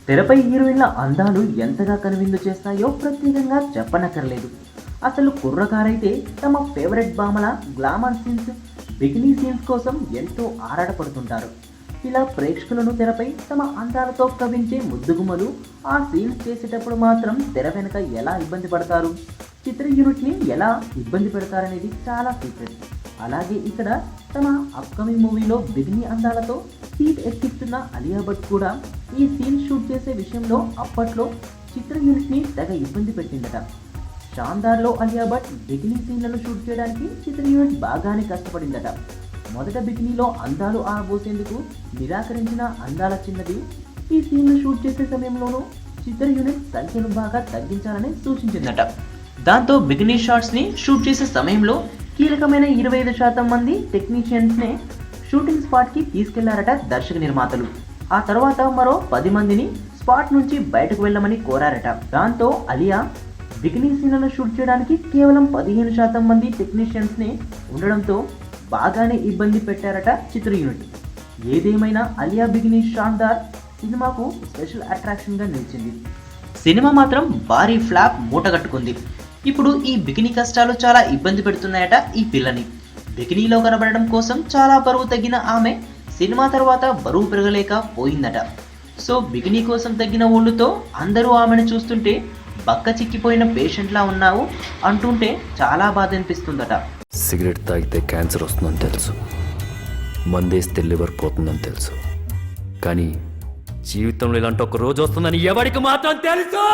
తెరపై హీరోయిన్ల అందాలు ఎంతగా కనువిందు చేస్తాయో ప్రత్యేకంగా చెప్పనక్కర్లేదు. అసలు కుర్రకారైతే తమ ఫేవరెట్ భామల గ్లామర్ సీన్స్, బికినీ సీన్స్ కోసం ఎంతో ఆరాటపడుతుంటారు. ఇలా ప్రేక్షకులను తెరపై తమ అందాలతో కవించే ముద్దుగుమ్మలు ఆ సీన్స్ చేసేటప్పుడు మాత్రం తెర వెనుక ఎలా ఇబ్బంది పడతారు, చిత్ర యూనిట్ని ఎలా ఇబ్బంది పెడతారనేది చాలా సీక్రెట్. అలాగే ఇక్కడ తమ అప్కమింగ్ మూవీలో బిగినీ అందాలతో సీట్ ఎక్కిస్తున్న అలియా భట్ కూడా ఈ సీన్ షూట్ చేసే విషయంలో అప్పట్లో చిత్ర యూనిట్ని తెగ ఇబ్బంది పెట్టిందట. షాందార్లో అలియా భట్ బికినీ సీన్లను షూట్ చేయడానికి చిత్ర యూనిట్ బాగానే కష్టపడిందట. మొదట బికినీలో అందాలు ఆరబోసేందుకు నిరాకరించిన అందాల చిన్నది ఈ సీన్ను షూట్ చేసే సమయంలోనూ చిత్ర యూనిట్ సంఖ్యను బాగా తగ్గించాలని సూచించిందట. దాంతో బికినీ షాట్స్ని షూట్ చేసే సమయంలో కీలకమైన 25% మంది టెక్నీషియన్స్నే షూటింగ్ స్పాట్కి తీసుకెళ్లారట దర్శక నిర్మాతలు. ఆ తర్వాత మరో 10 మందిని స్పాట్ నుంచి బయటకు వెళ్ళమని కోరారట. దాంతో అలియా బికినీ సీన్లను షూట్ చేయడానికి కేవలం 15% మంది టెక్నీషియన్స్నే ఉండడంతో బాగానే ఇబ్బంది పెట్టారట చిత్ర యూనిట్. ఏదేమైనా అలియా బికినీ షాందార్ సినిమాకు స్పెషల్ అట్రాక్షన్గా నిలిచింది. సినిమా మాత్రం భారీ ఫ్లాప్ మూటగట్టుకుంది. ఇప్పుడు ఈ బికినీ కష్టాలు చాలా ఇబ్బంది పెడుతున్నాయట ఈ పిల్లని. బికినీలో కనబడడం కోసం చాలా బరువు తగ్గిన ఆమె సినిమా తర్వాత బరువు పెరగలేక పోయిందట. సో బికినీ కోసం తగ్గిన ఒళ్ళుతో అందరూ ఆమెను చూస్తుంటే బక్క చిక్కిపోయిన పేషెంట్లా ఉన్నావు అంటుంటే చాలా బాధ అనిపిస్తుందట. సిగరెట్ తాగితే క్యాన్సర్ వస్తుందని తెలుసు, మందేస్తే లివర్ పోతుందని తెలుసు, కానీ జీవితంలో ఇలాంటి ఒక రోజు వస్తుందని ఎవరికి మాత్రం తెలుసు.